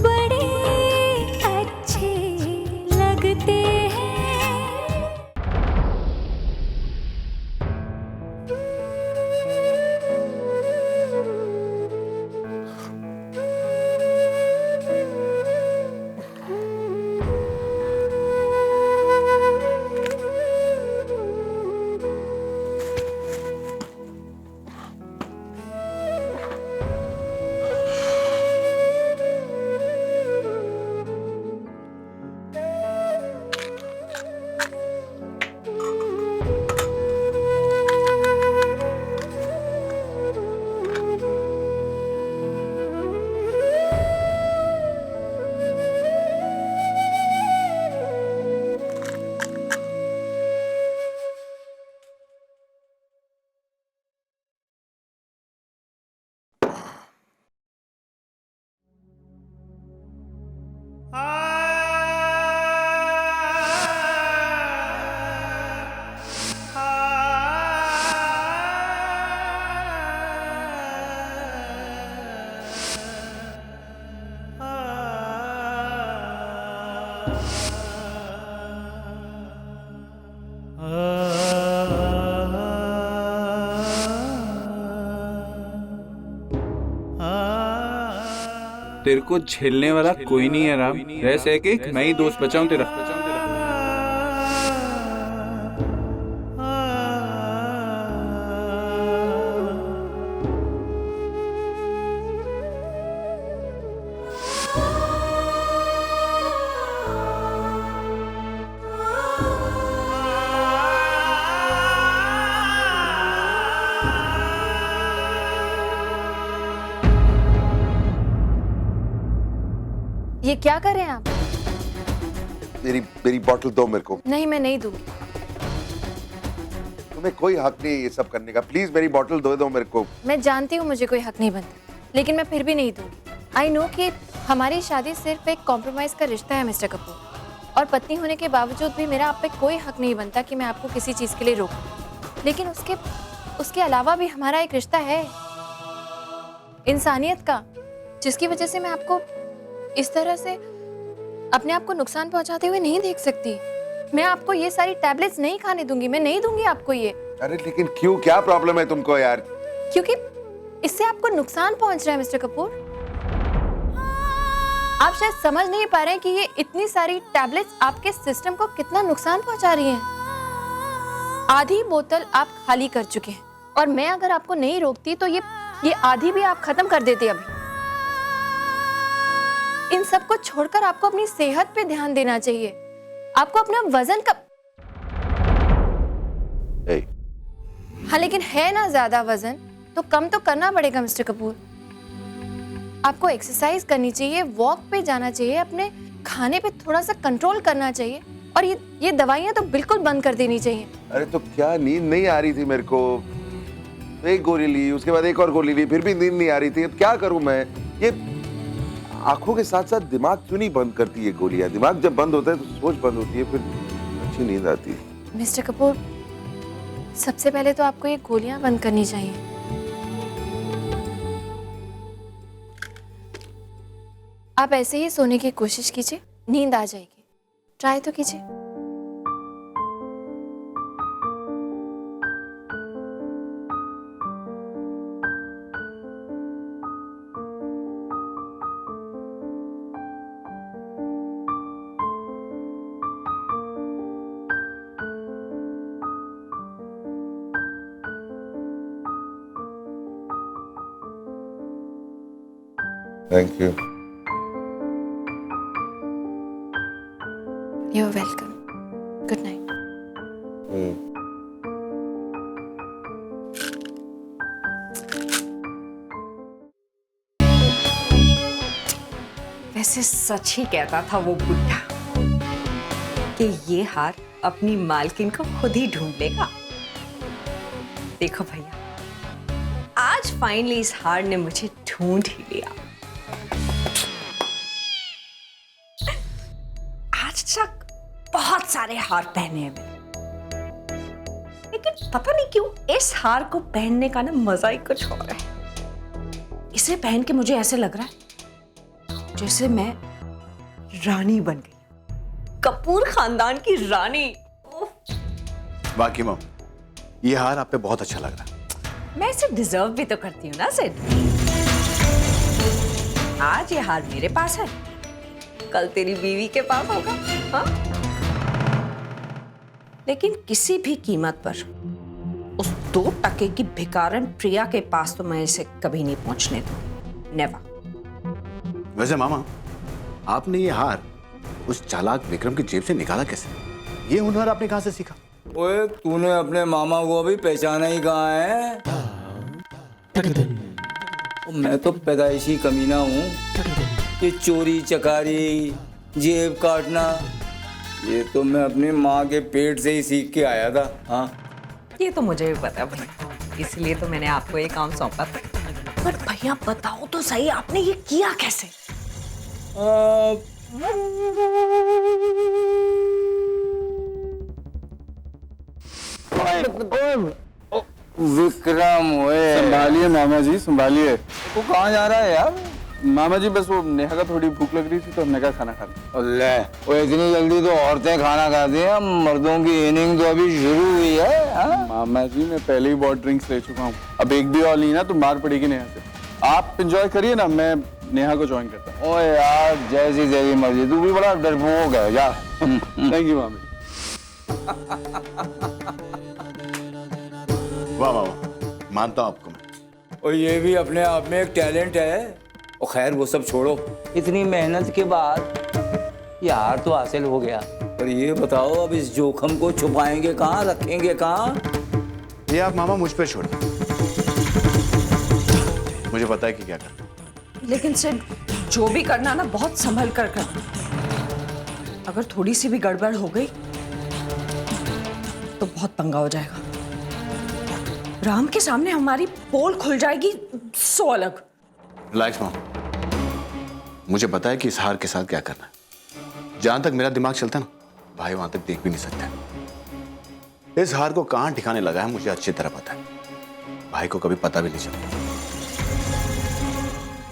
बड़े अच्छे लगते हैं। तेरे को झेलने वाला कोई नहीं है राम। वैसे है कि मैं ही दोस्त बचाऊं तेरा। ये क्या कर रहे हैं आप? मेरी बोतल दो मेरे को। नहीं, मैं नहीं दूंगी। तुम्हें कोई हक नहीं है ये सब करने का। प्लीज मेरी बोतल दो मेरे को। मैं जानती हूँ मुझे कोई हक नहीं बनता, लेकिन मैं फिर भी नहीं दूंगी। आई नो कि हमारी शादी सिर्फ एक कॉम्प्रोमाइज का रिश्ता है मिस्टर कपूर, और पत्नी होने के बावजूद भी मेरा आप पे कोई हक नहीं बनता कि मैं आपको किसी चीज़ के लिए रोकूं। लेकिन उसके अलावा भी हमारा एक रिश्ता है, इंसानियत का, जिसकी वजह से मैं आपको इस तरह से अपने आप को नुकसान पहुंचाते हुए नहीं देख सकती। मैं आपको ये सारी टैबलेट्स नहीं खाने दूंगी, मैं नहीं दूंगी आपको ये। अरे लेकिन क्यों, क्या प्रॉब्लम है तुमको यार? क्योंकि इससे आपको नुकसान पहुंच रहा है मिस्टर कपूर। आप शायद समझ नहीं पा रहे हैं कि ये इतनी सारी टैबलेट्स आपके सिस्टम को कितना नुकसान पहुंचा रही हैं। आधी बोतल आप खाली कर चुके हैं, और मैं अगर आपको नहीं रोकती तो ये आधी भी आप खत्म कर देते। अभी इन सब को छोड़कर आपको अपनी सेहत पे ध्यान देना चाहिए। आपको अपना वजन का हाँ, लेकिन है ना ज्यादा वजन, तो कम तो करना पड़ेगा मिस्टर कपूर। आपको एक्सरसाइज करनी चाहिए, वॉक पे जाना चाहिए, अपने खाने पे थोड़ा सा कंट्रोल करना चाहिए, और ये दवाइयां तो बिल्कुल बंद कर देनी चाहिए। अरे तो क्या नींद नहीं आ रही थी मेरे को? एक गोली ली, उसके बाद एक और गोली ली, फिर भी नींद नहीं आ रही थी। अब क्या करूं मैं? ये आंखों के साथ साथ दिमाग क्यों नहीं बंद करती ये गोलियां? दिमाग जब बंद होता है तो सोच बंद होती है, फिर अच्छी नींद आती है। मिस्टर कपूर, सबसे पहले तो आपको ये गोलियां बंद करनी चाहिए। आप ऐसे ही सोने की कोशिश कीजिए, नींद आ जाएगी। ट्राई तो कीजिए। Thank you. You're welcome. Good night. वैसे सच ही कहता था वो बुढ़ा कि ये हार अपनी मालकिन को खुद ही ढूंढ लेगा। देखो भैया, आज फाइनली इस हार ने मुझे ढूंढ ही लिया। आज तक बहुत सारे हार पहने हैं मैंने, लेकिन पता नहीं क्यों इस हार को पहनने का ना मजा ही कुछ और है। इसे पहन के मुझे ऐसे लग रहा है जैसे मैं रानी बन गई, कपूर खानदान की रानी। वाकई मम, ये हार आप पे बहुत अच्छा लग रहा है। मैं इसे डिजर्व भी तो करती हूँ ना सिड। आज ये हार मेरे पास है, कल तेरी बीवी के पास होगा। हाँ? लेकिन किसी भी कीमत पर उस 2 टके की भिखारन प्रिया के पास तो मैं इसे कभी नहीं पहुंचने दूंगी। नेवर। वैसे मामा, आपने ये हार उस चालाक विक्रम की जेब से निकाला कैसे? ये हुनर आपने कहाँ से सीखा? ओए, तूने अपने मामा को अभी पहचाना ही कहाँ है? मैं तो पैदाइशी कमीना हूँ। ये चोरी चकारी, जेब काटना, ये तो मैं अपनी माँ के पेट से ही सीख के आया था। हाँ, ये तो मुझे भी पता है, इसलिए तो मैंने आपको ये काम सौंपा था। पर भैया बताओ तो सही, आपने ये किया कैसे? विक्रम, ओए संभालिए मामा जी, संभालिए। तू कहाँ जा रहा है यार? मामा जी बस वो नेहा का थोड़ी भूख लग रही थी तो हमने कहा खाना खा लें। ले, ओए इतनी जल्दी तो औरतें खाना खाती हैं, मर्दों की इनिंग तो अभी शुरू हुई है। हाँ? मामा जी मैं पहले ही बहुत ड्रिंक्स ले चुका हूँ, अब एक भी और ली ना तो मार पड़ेगी नेहा से। आप एंजॉय करिए ना, मैं नेहा को ज्वाइन करता हूँ। ओए यार, जैसी तेरी मर्जी, तू भी बड़ा डरपोक है जा। थैंक यू मामा जी। वाह वाह वाह, मानता हूँ आपको मैं। और ये भी अपने आप में एक टैलेंट है। और खैर वो सब छोड़ो, इतनी मेहनत के बाद यार तो हासिल हो गया। पर ये बताओ, अब इस जोखम को छुपाएंगे कहाँ, रखेंगे कहाँ? ये आप मामा मुझ पे छोड़िए, मुझे पता है कि क्या करना। लेकिन सिर्फ जो भी करना ना, बहुत संभल कर करना। अगर थोड़ी सी भी गड़बड़ हो गई तो बहुत पंगा हो जाएगा। राम के सामने हमारी पोल खुल जाएगी, सो अलग। रिलैक्स मॉम, मुझे पता है कि इस हार के साथ क्या करना है। जहां तक मेरा दिमाग चलता है ना, भाई वहां तक देख भी नहीं सकते। इस हार को कहां ठिकाने लगा है मुझे अच्छी तरह पता है, भाई को कभी पता भी नहीं चलता।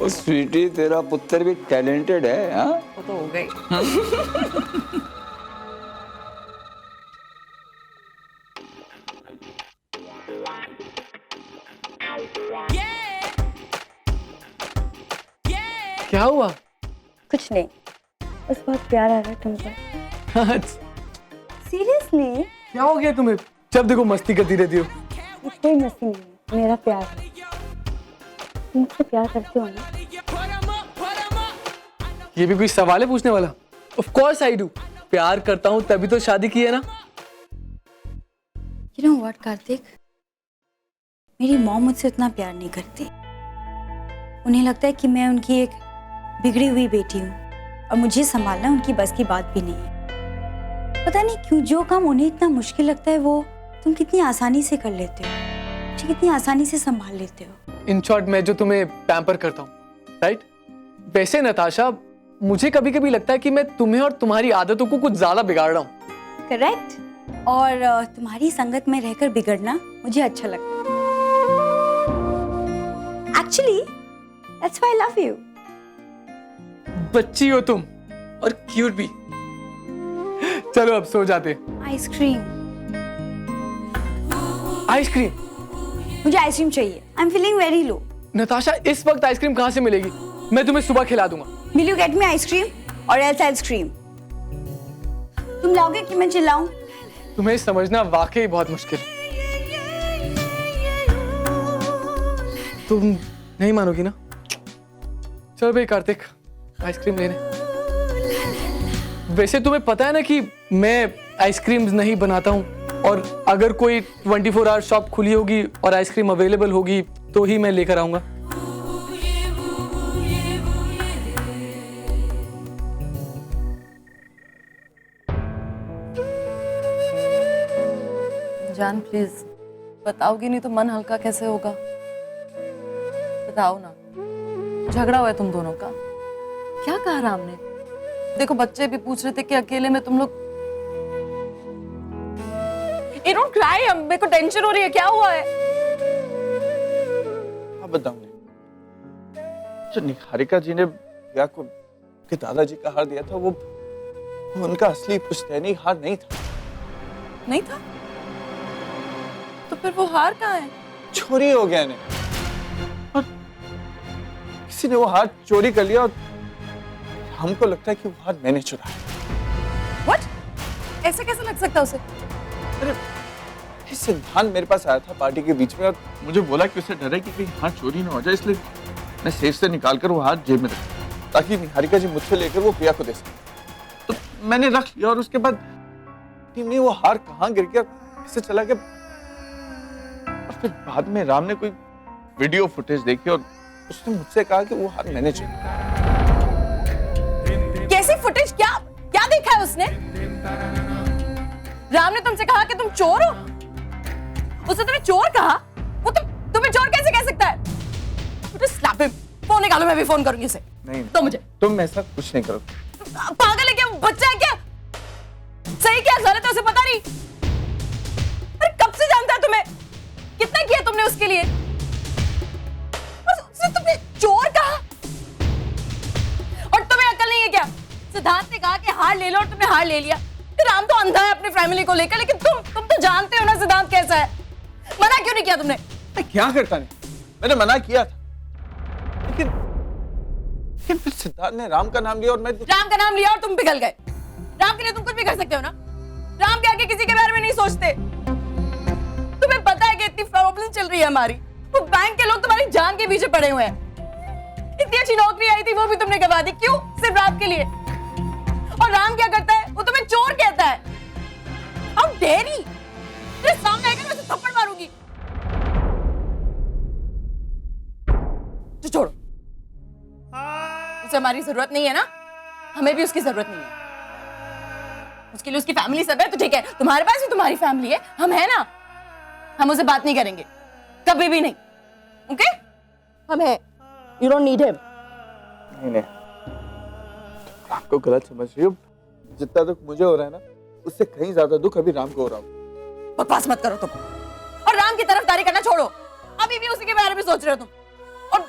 ओ स्वीटी, तेरा पुत्र भी टैलेंटेड है। हाँ, वो तो हो गई। क्या हुआ? कुछ नहीं, बस बहुत प्यार आ रहा है तुमसे। सीरियसली? क्या हो गया तुम्हें? जब देखो मस्ती करती रहती हो। ये कोई मस्ती नहीं है, मेरा प्यार है। तुम मुझसे प्यार करते हो ना? ये भी कोई सवाल है पूछने वाला? Of course I do. प्यार करता हूँ तभी तो शादी की है ना। You know what, Kartik? मेरी मॉम मुझसे उतना प्यार नहीं करती। उन्हें लगता है कि मैं उनकी एक बिगड़ी हुई बेटी हूँ और मुझे संभालना उनकी बस की बात भी नहीं है। पता नहीं क्यों जो काम उन्हें इतना मुश्किल लगता है वो तुम कितनी आसानी से कर लेते हो, मुझे कितनी आसानी से संभाल लेते हो। इन शॉर्ट मैं जो तुम्हें पैम्पर करता हूँ, राइट? वैसे नताशा, मुझे कभी कभी लगता है कि मैं तुम्हें और तुम्हारी आदतों को कुछ ज्यादा बिगाड़ रहा हूँ। करेक्ट। और तुम्हारी संगत में रहकर बिगड़ना मुझे अच्छा लगता है। Actually that's why I love you. बच्ची हो तुम और क्यूट भी। चलो अब सो जाते। आइसक्रीम। आइसक्रीम? मुझे आइसक्रीम चाहिए। I am feeling very low. Natasha, इस वक्त आइसक्रीम कहाँ से मिलेगी? मैं तुम्हें सुबह खिला दूंगा। Will you get me ice cream और एल्स आइसक्रीम? तुम लाओगे कि मैं चिल्लाऊं? तुम्हें समझना वाकई बहुत मुश्किल है। तुम नहीं मानोगी ना? चलो भाई कार्तिक, आइसक्रीम लेने। वैसे तुम्हें पता है ना कि मैं आइसक्रीम्स नहीं बनाता हूँ, और अगर कोई 24 आवर शॉप खुली होगी और आइसक्रीम अवेलेबल होगी तो ही मैं लेकर आऊंगा। जान प्लीज बताओगी नहीं तो मन हल्का कैसे होगा? बताओ ना, झगड़ा हुआ है तुम दोनों का? क्या कहा राम ने? देखो बच्चे भी पूछ रहे थे कि अकेले में तुम लोग। You don't cry, मेरे को टेंशन हो रही है, क्या हुआ है? अब बताऊंगी। जो निहारिका जी ने प्रिया को कि दादाजी का हार दिया था वो उनका असली पुश्तैनी हार नहीं था। नहीं था? तो फिर वो हार कहाँ है? चोरी हो गया ने और किसी ने वो हार चोरी कर लिया और हमको लगता है कि वो हार मैंने चुराया। What? ऐसे कैसे लग सकता उसे? अरे सिद्धांत मेरे पास आया था पार्टी के बीच में और मुझे बोला कि उसे डर है कि कहीं हार चोरी ना हो जाए, इसलिए मैं सेफ से निकालकर वो हार जेब में रखा ताकि निहारिका जी मुझसे लेकर वो प्रिया को दे सके। तो मैंने रख लिया और उसके बाद टीम में वो हार कहाँ गिर गया, कैसे चला गया। और फिर बाद में राम ने कोई वीडियो फुटेज देखी और उसने मुझसे कहा कि वो हार मैंने चुराया। कैसी फुटेज? क्या क्या देखा है उसने? राम ने तुमसे कहा कि तुम चोर हो? उसने तुम्हें चोर कहा? वो तुम्हें चोर कैसे कह सकता है? मुझे स्लैप हिम। फोन निकालो, मैं भी फोन करूंगी उसे। नहीं तो मुझे तुम ऐसा कुछ नहीं करो। पागल है क्या? बच्चा है क्या? सही क्या गलत है उसे पता नहीं? अरे कब से जानता है तुम्हें? कितना किया तुमने उसके लिए? उसने तुम्हें चोर कहा? और तुम्हें अकल नहीं है क्या? सिद्धांत ने कहा कि हार ले लो और तुमने हार ले लिया। राम तो अंधा है अपनी फैमिली को लेकर, लेकिन तुम तो जानते हो ना सिद्धांत कैसा है। मना क्यों नहीं किया तुमने? मैं क्या करता नहीं, मैंने मना किया था लेकिन फिर सिद्धांत ने राम का नाम लिया और मैं राम का नाम लिया और तुम पिघल गए। राम के लिए तुम कुछ भी कर सकते हो ना? राम के आगे किसी के बारे में नहीं सोचते। तुम्हें पता है कि इतनी प्रॉब्लम चल रही है हमारी, वो बैंक के लोग तुम्हारी जान के पीछे पड़े हुए हैं। इतनी अच्छी नौकरी आई थी वो भी तुमने गवा दी। क्यों? सिर्फ राम के लिए। और राम क्या करता है? वो तुम्हें चोर कहता है। How dare he! तेरे सामने आएगा मैं उसे थप्पड़ मारूंगी। तो छोड़ो, उसे हमारी जरूरत नहीं है ना, हमें भी उसकी जरूरत नहीं है। उसके लिए उसकी फैमिली सब है तो ठीक है, तुम्हारे पास भी तुम्हारी फैमिली है, हम है ना। हम उसे बात नहीं करेंगे कभी भी नहीं, ओके? हम है, यू डोंट नीड हिम। नहीं आपको गलत समझ रही हो। जितना दुख मुझे हो रहा है ना उससे कहीं ज्यादा दुख अभी राम को हो रहा है। बकवास मत करो तुम, और राम की तरफदारी करना छोड़ो। अभी भी उसी के बारे में सोच रहे हो तुम, और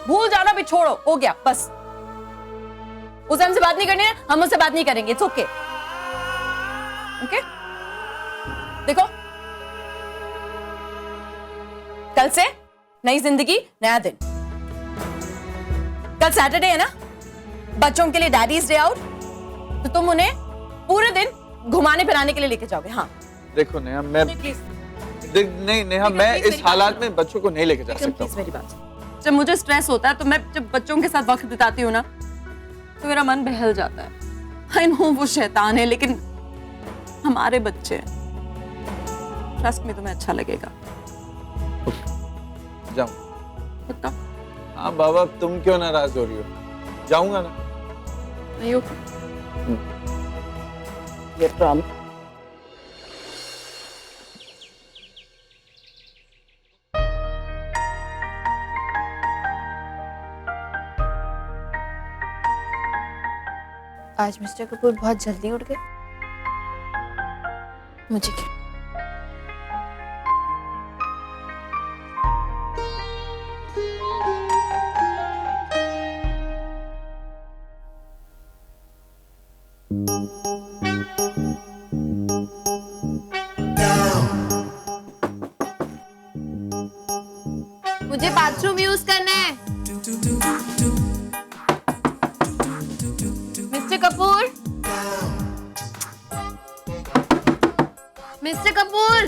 भूल जाना भी छोड़ो। हो गया बस। उसे हमसे बात नहीं करनी है, हम उससे बात नहीं करेंगे। It's okay, okay? देखो, कल से नई जिंदगी, नया दिन। कल सैटरडे है ना, बच्चों के लिए डैडीज डे आउट, तो तुम उन्हें पूरे दिन घुमाने फिराने के लिए लेके जाओगे। हाँ देखो नेहा, मैं नहीं नेहा, मैं इस हालात में बच्चों को नहीं लेके जा सकता। मेरी बात, जब मुझे स्ट्रेस होता है तो मैं जब बच्चों के साथ वक्त बिताती हूँ ना तो मेरा मन बहल जाता है। आई नो वो शैतान है, लेकिन हमारे बच्चे हैं। ट्रस्ट में तुम्हें अच्छा लगेगा। जाऊं? पक्का? हाँ बाबा, तुम क्यों नाराज हो रही हो? जाऊंगा ना। नहीं ओके। ये ट्रम्प। आज मिस्टर कपूर बहुत जल्दी उठ गए। मुझे क्या? मुझे बाथरूम यूज करना है। Mister Kapoor, mister Kapoor,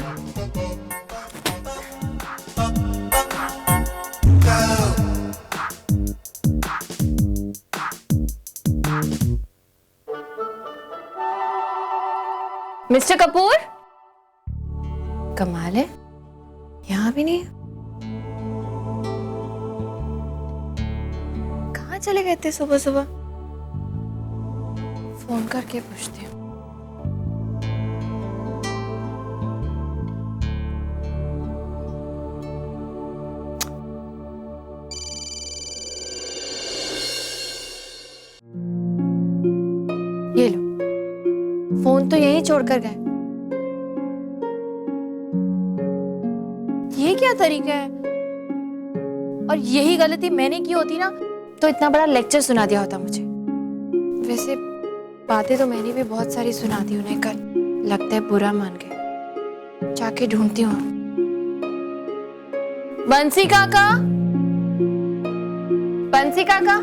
mister Kapoor. कमाल है, यहाँ भी नहीं। कहाँ चले गए थे सुबह सुबह? फोन करके पूछती हूँ। ये लो, फोन तो यहीं छोड़कर गए। ये क्या तरीका है? और यही गलती मैंने की होती ना तो इतना बड़ा लेक्चर सुना दिया होता मुझे। वैसे बातें तो मैंने भी बहुत सारी सुना दी उन्हें कल, लगता है बुरा मान गए। जाके ढूंढती हूँ। बंसी काका, बंसी काका,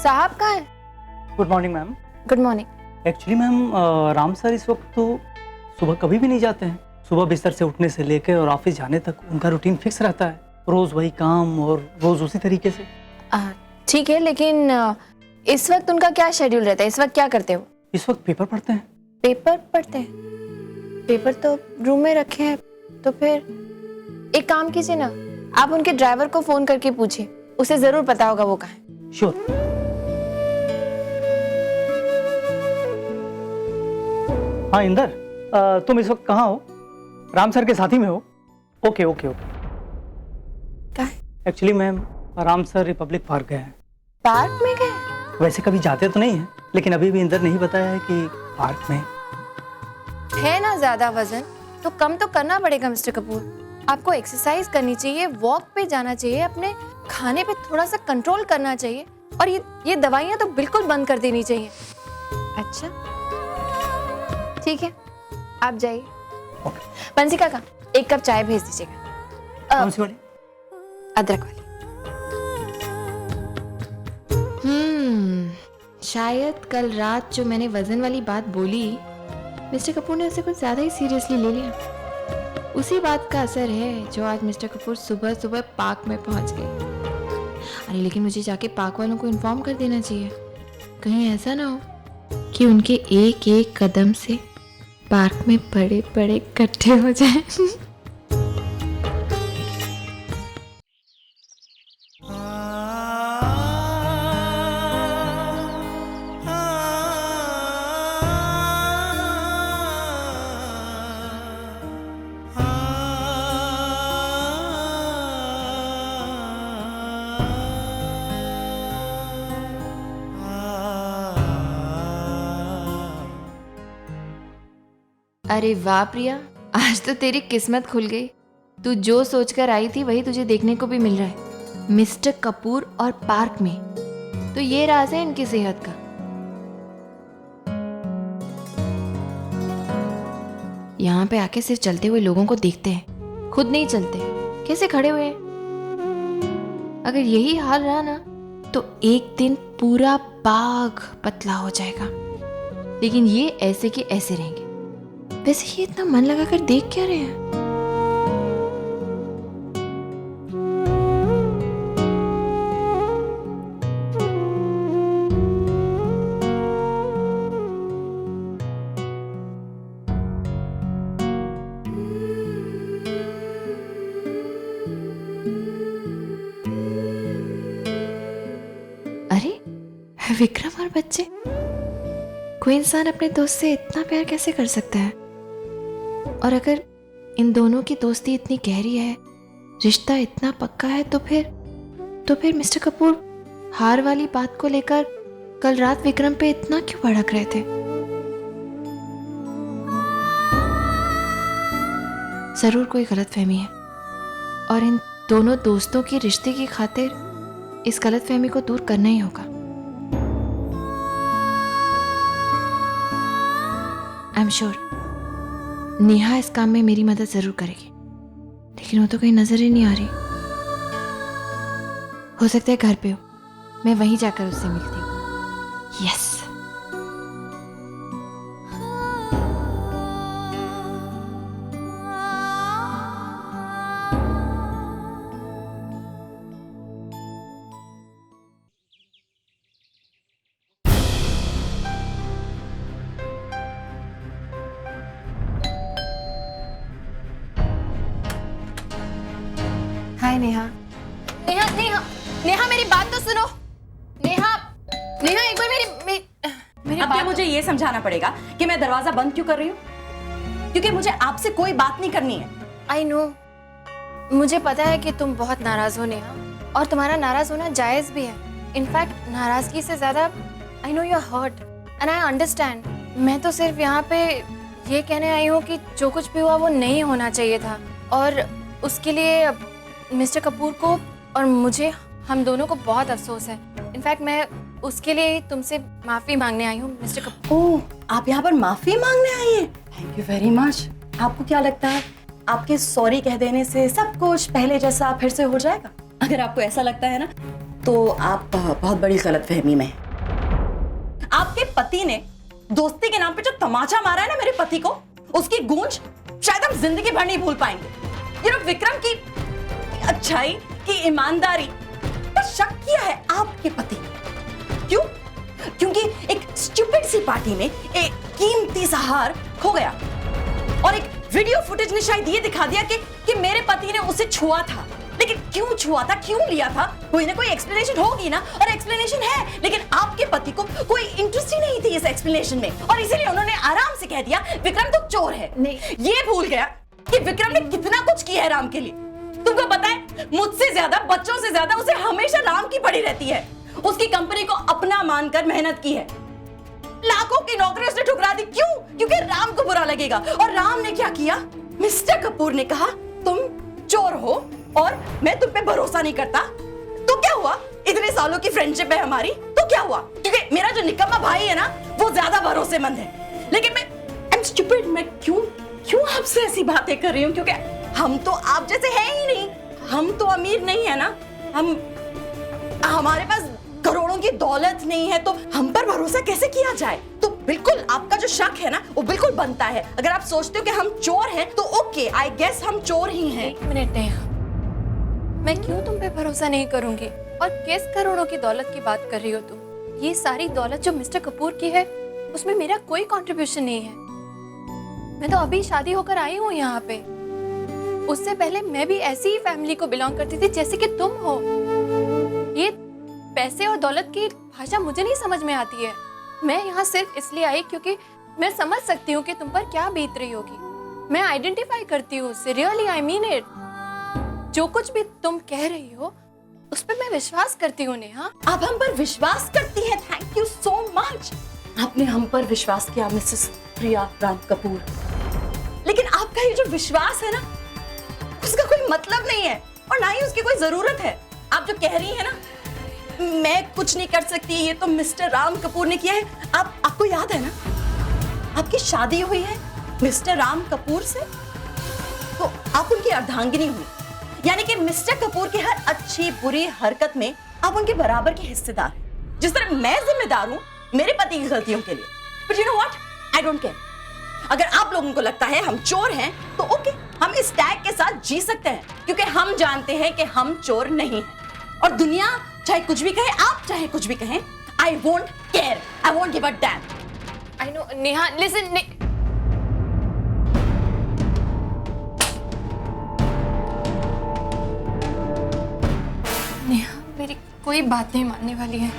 साहब कहाँ है? Good morning ma'am. Good morning. Actually ma'am Ram sir इस वक्त तो सुबह कभी भी नहीं जाते हैं। सुबह बिस्तर से उठने से लेकर और ऑफिस जाने तक उनका रूटीन फिक्स रहता है। रोज वही काम और रोज उसी तरीके से। ठीक है, लेकिन इस वक्त उनका क्या शेड्यूल रहता है? इस वक्त क्या करते हो? इस वक्त पेपर पढ़ते हैं। पेपर पढ़ते हैं? पेपर तो रूम में रखे हैं। तो फिर एक काम कीजिए ना, आप उनके ड्राइवर को फोन करके पूछिए, उसे जरूर पता होगा वो कहाँ है। श्योर। हाँ इंदर, तुम इस वक्त कहाँ हो? राम सर के साथी में हो? Okay okay okay. कहाँ? Actually ma'am Ram sir Republic Park गए हैं। पार्क में गए? वैसे कभी जाते तो नहीं है, लेकिन अभी भी इंदर नहीं बताया है कि पार्क में है ना। ज्यादा वजन तो कम तो करना पड़ेगा मिस्टर कपूर। आपको एक्सरसाइज करनी चाहिए, वॉक पे जाना चाहिए, अपने खाने पे थोड़ा सा कंट्रोल करना चाहिए, और ये दवाइयाँ तो बिल्कुल बंद कर देनी चाहिए। अच्छा ठीक है, आप जाइए। बंसी काका, एक कप चाय भेज दीजिएगा। कौन सी वाली? अदरक वाली। शायद कल रात जो मैंने वजन वाली बात बोली, मिस्टर कपूर ने उसे कुछ ज्यादा ही सीरियसली ले लिया। उसी बात का असर है जो आज मिस्टर कपूर सुबह सुबह पार्क में पहुंच गए। अरे लेकिन मुझे जाके पार्क वालों को इन्फॉर्म कर देना चाहिए, कहीं ऐसा ना हो कि उनके एक एक कदम से पार्क में बड़े बड़े इकट्ठे हो जाएं। अरे वाह प्रिया, आज तो तेरी किस्मत खुल गई। तू जो सोचकर आई थी वही तुझे देखने को भी मिल रहा है। मिस्टर कपूर और पार्क में, तो ये राज है इनकी सेहत का। यहाँ पे आके सिर्फ चलते हुए लोगों को देखते हैं, खुद नहीं चलते। कैसे खड़े हुए हैं? अगर यही हाल रहा ना तो एक दिन पूरा बाग पतला हो जाएगा, लेकिन ये ऐसे के ऐसे रहेंगे। वैसे ये इतना मन लगाकर देख क्या रहे हैं? अरे विक्रम और बच्चे, कोई इंसान अपने दोस्त से इतना प्यार कैसे कर सकता है? और अगर इन दोनों की दोस्ती इतनी गहरी है, रिश्ता इतना पक्का है, तो फिर मिस्टर कपूर हार वाली बात को लेकर कल रात विक्रम पे इतना क्यों भड़क रहे थे? जरूर कोई गलतफहमी है, और इन दोनों दोस्तों के रिश्ते की खातिर इस गलतफहमी को दूर करना ही होगा। आई एम श्योर नेहा इस काम में मेरी मदद जरूर करेगी, लेकिन वो तो कहीं नजर ही नहीं आ रही। हो सकता है घर पे हो, मैं वहीं जाकर उससे मिलती हूँ। यस। हाय नेहा। नेहा नेहा नेहा मेरी बात तो सुनो। नेहा नेहा एक बार मेरी अब क्या मुझे ये समझाना पड़ेगा कि मैं दरवाजा बंद क्यों कर रही हूँ? क्योंकि मुझे आपसे कोई बात नहीं करनी है। आई नो, मुझे पता है कि तुम बहुत नाराज हो नेहा, और तुम्हारा नाराज होना जायज भी है। इनफैक्ट नाराजगी से ज्यादा I know you are hurt and I understand. मैं तो सिर्फ यहाँ पे ये कहने आई हूँ कि जो कुछ भी हुआ वो नहीं होना चाहिए था, और उसके लिए मिस्टर कपूर को और मुझे हम दोनों को बहुत अफसोस है। इनफैक्ट मैं उसके लिए तुमसे माफी मांगने आई हूँ मिस्टर कपूर। ओह, आप यहाँ पर माफी मांगने आई हैं? Thank you very much. आपको क्या लगता है आपके सॉरी कह देने से सब कुछ पहले जैसा फिर से हो जाएगा? अगर आपको ऐसा लगता है ना तो आप बहुत बड़ी गलतफहमी में हैं। आपके पति ने दोस्ती के नाम पे जो तमाचा मारा है ना मेरे पति को, उसकी गूंज शायद हम जिंदगी भर नहीं भूल पाएंगे। ये विक्रम की अच्छाई की ईमानदारी पर शक किया है आपके पति ने। क्यों? क्योंकि एक स्टूपिड सी पार्टी में एक कीमती सा हार खो गया और एक वीडियो फुटेज ने शायद ये दिखा दिया कि मेरे पति ने उसे छुआ था। लेकिन क्यों छुआ था, क्यों लिया था, कोई ना कोई एक्सप्लेनेशन होगी ना, और एक्सप्लेनेशन है। लेकिन आपके पति को कोई इंटरेस्ट ही नहीं थी इस एक्सप्लेनेशन में, और इसीलिए उन्होंने आराम से कह दिया विक्रम तो चोर है। नहीं, ये भूल गया कि विक्रम ने कितना कुछ किया है राम के लिए। तुमको पता है, मुझसे ज्यादा, बच्चों से ज्यादा उसे हमेशा राम की पड़ी रहती है। उसकी कंपनी को अपना मानकर मेहनत की है, लाखों की नौकरी उसने ठुकरा दी। क्यों? क्योंकि राम को बुरा लगेगा। और राम ने क्या किया? मिस्टर कपूर ने कहा तुम चोर हो और मैं तुम पे भरोसा नहीं करता। तो क्या हुआ? इतने सालों की फ्रेंडशिप है हमारी, तो क्या हुआ? क्योंकि मेरा जो निकम्मा भाई है ना वो ज्यादा भरोसेमंद है। लेकिन मैं I'm stupid, मैं क्यों आपसे ऐसी बातें कर रही हूँ? क्योंकि हम तो आप जैसे हैं ही नहीं, हम तो अमीर नहीं है ना, हमारे पास करोड़ों की दौलत नहीं है, तो हम पर भरोसा कैसे किया जाए? तो बिल्कुल आपका जो शक है ना वो बिल्कुल बनता है। अगर आप सोचते हो कि हम चोर हैं तो ओके, आई गेस हम चोर ही हैं। एक मिनट नेहा, मैं क्यों तुम पे भरोसा नहीं करूंगी? और किस करोड़ों की दौलत की बात कर रही हो तुम? ये सारी दौलत जो मिस्टर कपूर की है उसमें मेरा कोई कंट्रीब्यूशन नहीं है। मैं तो अभी शादी होकर आई हूँ यहाँ पे। उससे पहले मैं भी ऐसी ही फैमिली को बिलोंग करती थी जैसे कि तुम हो। ये पैसे और दौलत की भाषा मुझे नहीं समझ में आती है। मैं यहाँ सिर्फ इसलिए आई क्योंकि मैं समझ सकती हूँ कि तुम पर क्या बीत रही होगी। मैं आइडेंटिफाई करती हूँ उससे, रियली आई मीन इट। जो कुछ भी तुम कह रही हो उस पर मैं विश्वास करती हूँ नेहा। आप हम पर विश्वास करती हैं, थैंक यू सो मच। आपने हम पर विश्वास किया मिसेस प्रिया राम कपूर। लेकिन आपका ये जो विश्वास है ना उसका कोई मतलब नहीं है और ना ही उसकी कोई जरूरत है। आप जो कह रही हैं ना मैं कुछ नहीं कर सकती, ये तो मिस्टर राम कपूर ने किया है। आपको याद है ना आपकी शादी हुई है मिस्टर राम कपूर से, तो आप उनकी अर्धांगिनी हुई। यानी कि मिस्टर कपूर की हर अच्छी बुरी हरकत में आप उनके बराबर के हिस्सेदार हैं। जिस तरह मैं जिम्मेदार हूं मेरे पति की गलतियों के लिए। But you know what, I don't care. अगर आप लोगों को लगता है हम चोर हैं तो ओके, हम इस टैग के साथ जी सकते हैं, क्योंकि हम जानते हैं कि हम चोर नहीं हैं। और दुनिया चाहे कुछ भी कहे, आप चाहे कुछ भी कहें, I won't care, I won't give a dam. I know Neha, listen. Neha मेरी कोई बात नहीं मानने वाली है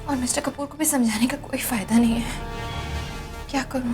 और मिस्टर कपूर को भी समझाने का कोई फायदा नहीं है। क्या करूं?